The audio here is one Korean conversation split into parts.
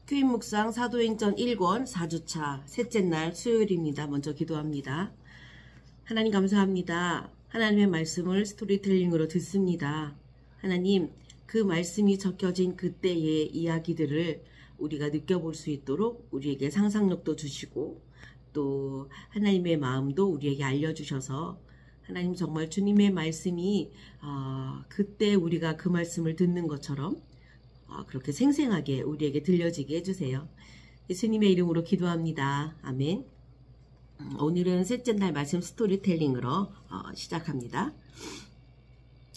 큐인 묵상 사도행전 1권 4주차 셋째 날 수요일입니다. 먼저 기도합니다. 하나님 감사합니다. 하나님의 말씀을 스토리텔링으로 듣습니다. 하나님, 그 말씀이 적혀진 그때의 이야기들을 우리가 느껴볼 수 있도록 우리에게 상상력도 주시고 또 하나님의 마음도 우리에게 알려주셔서 하나님 정말 주님의 말씀이 그때 우리가 그 말씀을 듣는 것처럼 그렇게 생생하게 우리에게 들려지게 해주세요. 예수님의 이름으로 기도합니다. 아멘. 오늘은 셋째 날 말씀 스토리텔링으로 시작합니다.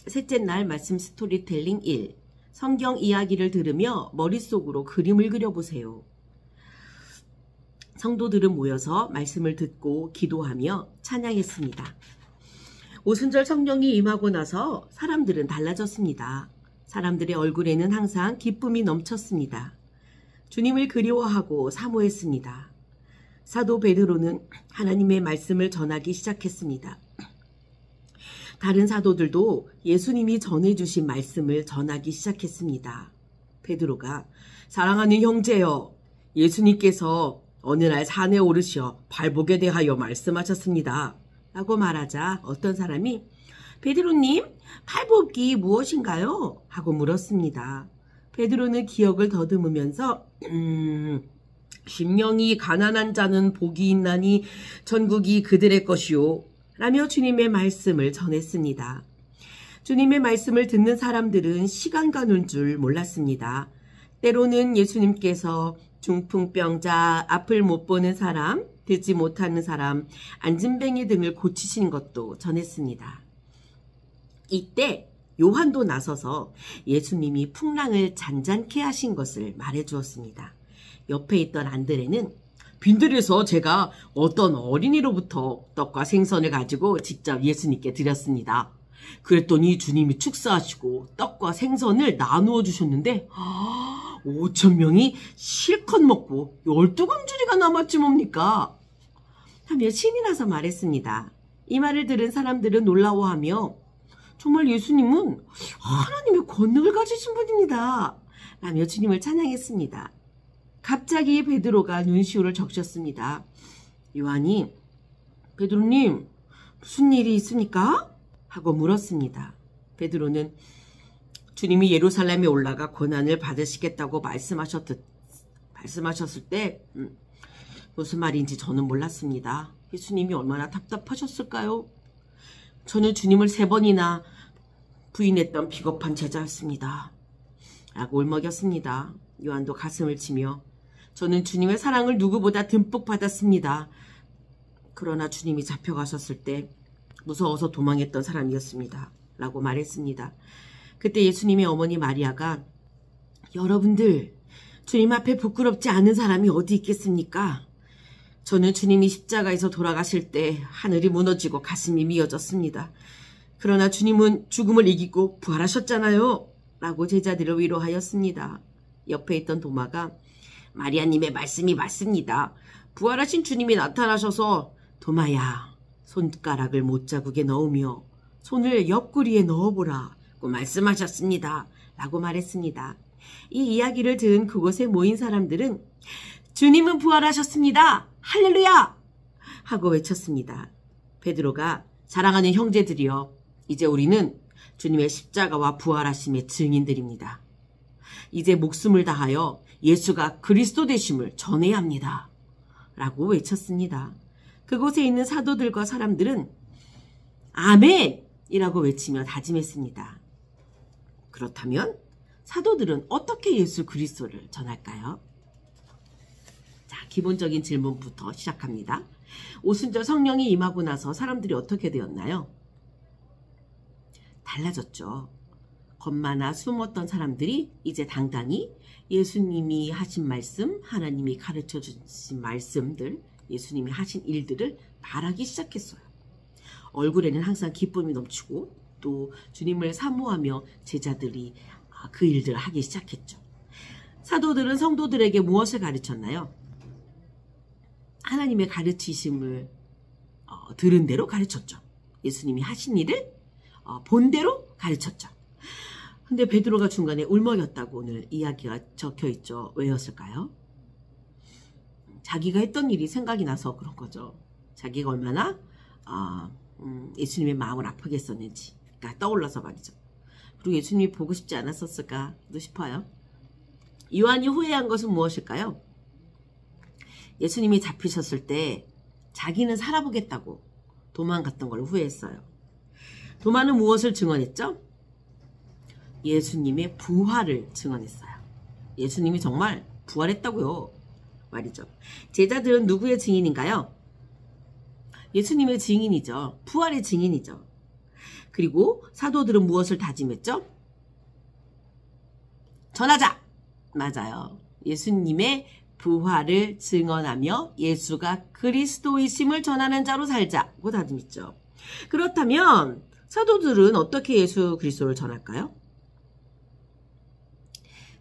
셋째 날 말씀 스토리텔링 1. 성경 이야기를 들으며 머릿속으로 그림을 그려보세요. 성도들은 모여서 말씀을 듣고 기도하며 찬양했습니다. 오순절 성령이 임하고 나서 사람들은 달라졌습니다. 사람들의 얼굴에는 항상 기쁨이 넘쳤습니다. 주님을 그리워하고 사모했습니다. 사도 베드로는 하나님의 말씀을 전하기 시작했습니다. 다른 사도들도 예수님이 전해주신 말씀을 전하기 시작했습니다. 베드로가 사랑하는 형제여, 예수님께서 어느 날 산에 오르시어 발복에 대하여 말씀하셨습니다. 라고 말하자 어떤 사람이 베드로님, 발복이 무엇인가요? 하고 물었습니다. 베드로는 기억을 더듬으면서 심령이 가난한 자는 복이 있나니 천국이 그들의 것이요 라며 주님의 말씀을 전했습니다. 주님의 말씀을 듣는 사람들은 시간 가는 줄 몰랐습니다. 때로는 예수님께서 중풍병자, 앞을 못 보는 사람, 듣지 못하는 사람, 안진뱅이 등을 고치신 것도 전했습니다. 이때 요한도 나서서 예수님이 풍랑을 잔잔케 하신 것을 말해주었습니다. 옆에 있던 안드레는 빈들에서 제가 어떤 어린이로부터 떡과 생선을 가지고 직접 예수님께 드렸습니다. 그랬더니 주님이 축사하시고 떡과 생선을 나누어 주셨는데 5,000명이 실컷 먹고 12광주리가 남았지 뭡니까? 하며 신이 나서 말했습니다. 이 말을 들은 사람들은 놀라워하며 정말 예수님은 하나님의 권능을 가지신 분입니다. 라며 주님을 찬양했습니다. 갑자기 베드로가 눈시울을 적셨습니다. 요한이 베드로님 무슨 일이 있습니까? 하고 물었습니다. 베드로는 주님이 예루살렘에 올라가 고난을 받으시겠다고 말씀하셨을 때 무슨 말인지 저는 몰랐습니다. 예수님이 얼마나 답답하셨을까요? 저는 주님을 3번이나 부인했던 비겁한 제자였습니다. 라고 울먹였습니다. 요한도 가슴을 치며 저는 주님의 사랑을 누구보다 듬뿍 받았습니다. 그러나 주님이 잡혀가셨을 때 무서워서 도망했던 사람이었습니다. 라고 말했습니다. 그때 예수님의 어머니 마리아가 여러분들 주님 앞에 부끄럽지 않은 사람이 어디 있겠습니까? 저는 주님이 십자가에서 돌아가실 때 하늘이 무너지고 가슴이 미어졌습니다. 그러나 주님은 죽음을 이기고 부활하셨잖아요. 라고 제자들을 위로하였습니다. 옆에 있던 도마가 마리아님의 말씀이 맞습니다. 부활하신 주님이 나타나셔서 도마야 손가락을 못자국에 넣으며 손을 옆구리에 넣어보라 고 말씀하셨습니다. 라고 말했습니다. 이 이야기를 들은 그곳에 모인 사람들은 주님은 부활하셨습니다. 할렐루야! 하고 외쳤습니다. 베드로가 사랑하는 형제들이여, 이제 우리는 주님의 십자가와 부활하심의 증인들입니다. 이제 목숨을 다하여 예수가 그리스도 되심을 전해야 합니다. 라고 외쳤습니다. 그곳에 있는 사도들과 사람들은 아멘! 이라고 외치며 다짐했습니다. 그렇다면 사도들은 어떻게 예수 그리스도를 전할까요? 자, 기본적인 질문부터 시작합니다. 오순절 성령이 임하고 나서 사람들이 어떻게 되었나요? 달라졌죠. 겁많아 숨었던 사람들이 이제 당당히 예수님이 하신 말씀, 하나님이 가르쳐 주신 말씀들, 예수님이 하신 일들을 말하기 시작했어요. 얼굴에는 항상 기쁨이 넘치고 또 주님을 사모하며 제자들이 그 일들을 하기 시작했죠. 사도들은 성도들에게 무엇을 가르쳤나요? 하나님의 가르치심을 들은 대로 가르쳤죠. 예수님이 하신 일을 본 대로 가르쳤죠. 근데 베드로가 중간에 울먹였다고 오늘 이야기가 적혀있죠. 왜였을까요? 자기가 했던 일이 생각이 나서 그런 거죠. 자기가 얼마나 예수님의 마음을 아프게 했었는지가 떠올라서 말이죠. 그리고 예수님이 보고 싶지 않았었을까도 싶어요. 요한이 후회한 것은 무엇일까요? 예수님이 잡히셨을 때 자기는 살아보겠다고 도망갔던 걸 후회했어요. 도마는 무엇을 증언했죠? 예수님의 부활을 증언했어요. 예수님이 정말 부활했다고요. 말이죠. 제자들은 누구의 증인인가요? 예수님의 증인이죠. 부활의 증인이죠. 그리고 사도들은 무엇을 다짐했죠? 전하자! 맞아요. 예수님의 부활을 증언하며 예수가 그리스도이심을 전하는 자로 살자고 다짐했죠. 그렇다면 사도들은 어떻게 예수 그리스도를 전할까요?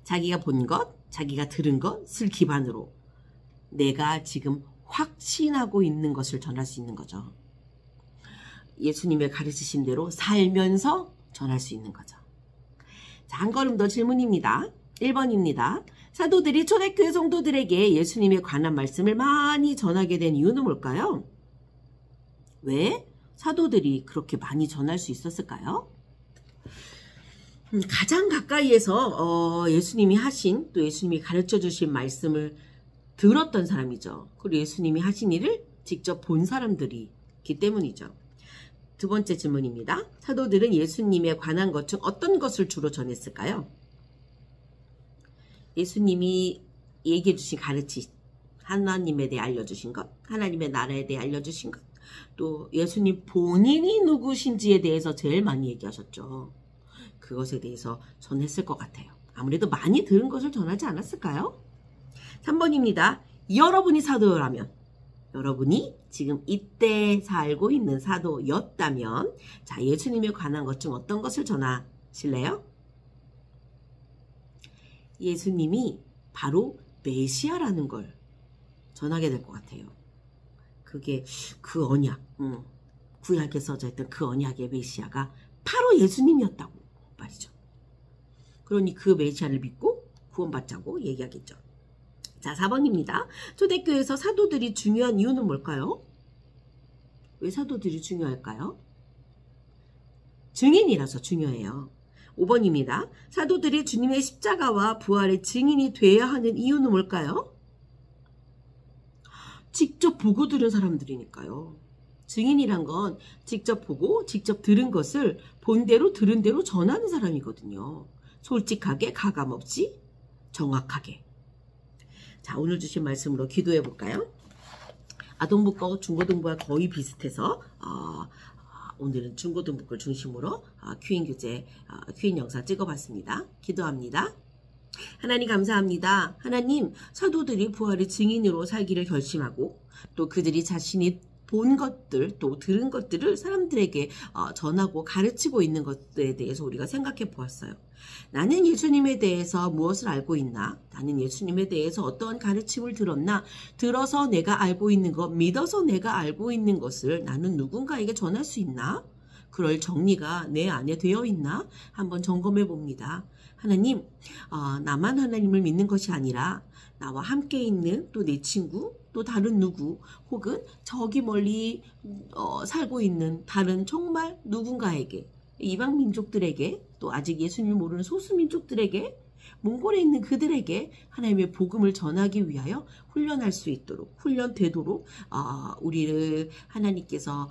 자기가 본 것, 자기가 들은 것을 기반으로 내가 지금 확신하고 있는 것을 전할 수 있는 거죠. 예수님의 가르치신 대로 살면서 전할 수 있는 거죠. 자, 한 걸음 더 질문입니다. 1번입니다. 사도들이 초대교회 성도들에게 예수님에 관한 말씀을 많이 전하게 된 이유는 뭘까요? 왜 사도들이 그렇게 많이 전할 수 있었을까요? 가장 가까이에서 예수님이 하신, 또 예수님이 가르쳐 주신 말씀을 들었던 사람이죠. 그리고 예수님이 하신 일을 직접 본 사람들이기 때문이죠. 두 번째 질문입니다. 사도들은 예수님에 관한 것 중 어떤 것을 주로 전했을까요? 예수님이 얘기해 주신 하나님에 대해 알려주신 것, 하나님의 나라에 대해 알려주신 것, 또 예수님 본인이 누구신지에 대해서 제일 많이 얘기하셨죠. 그것에 대해서 전했을 것 같아요. 아무래도 많이 들은 것을 전하지 않았을까요? 3번입니다. 여러분이 사도라면, 여러분이 지금 이때 살고 있는 사도였다면, 자, 예수님에 관한 것 중 어떤 것을 전하실래요? 예수님이 바로 메시아라는 걸 전하게 될 것 같아요. 그게 그 언약, 구약에 써져 있던 그 언약의 메시아가 바로 예수님이었다고 말이죠. 그러니 그 메시아를 믿고 구원받자고 얘기하겠죠. 자, 4번입니다. 초대교회에서 사도들이 중요한 이유는 뭘까요? 왜 사도들이 중요할까요? 증인이라서 중요해요. 5번입니다. 사도들이 주님의 십자가와 부활의 증인이 돼야 하는 이유는 뭘까요? 직접 보고 들은 사람들이니까요. 증인이란 건 직접 보고 직접 들은 것을 본 대로 들은 대로 전하는 사람이거든요. 솔직하게 가감없이 정확하게. 자, 오늘 주신 말씀으로 기도해 볼까요? 아동복과 중고등부와 거의 비슷해서 오늘은 중고등부를 중심으로 큐인 교재, 큐인 영상 찍어봤습니다. 기도합니다. 하나님 감사합니다. 하나님, 사도들이 부활의 증인으로 살기를 결심하고 또 그들이 자신이 본 것들, 또 들은 것들을 사람들에게 전하고 가르치고 있는 것들에 대해서 우리가 생각해 보았어요. 나는 예수님에 대해서 무엇을 알고 있나? 나는 예수님에 대해서 어떠한 가르침을 들었나? 들어서 내가 알고 있는 것, 믿어서 내가 알고 있는 것을 나는 누군가에게 전할 수 있나? 그럴 정리가 내 안에 되어 있나? 한번 점검해 봅니다. 하나님, 나만 하나님을 믿는 것이 아니라 나와 함께 있는 또 내 친구, 또 다른 누구, 혹은 저기 멀리 살고 있는 다른 정말 누군가에게, 이방 민족들에게, 또 아직 예수님을 모르는 소수 민족들에게, 몽골에 있는 그들에게 하나님의 복음을 전하기 위하여 훈련할 수 있도록, 훈련되도록 우리를 하나님께서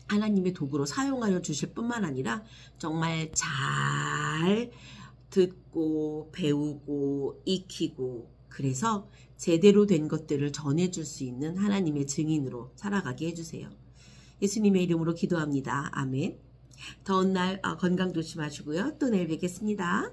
하나님의 도구로 사용하여 주실 뿐만 아니라 정말 잘 듣고 배우고 익히고, 그래서 제대로 된 것들을 전해줄 수 있는 하나님의 증인으로 살아가게 해주세요. 예수님의 이름으로 기도합니다. 아멘. 더운 날 건강 조심하시고요. 또 내일 뵙겠습니다.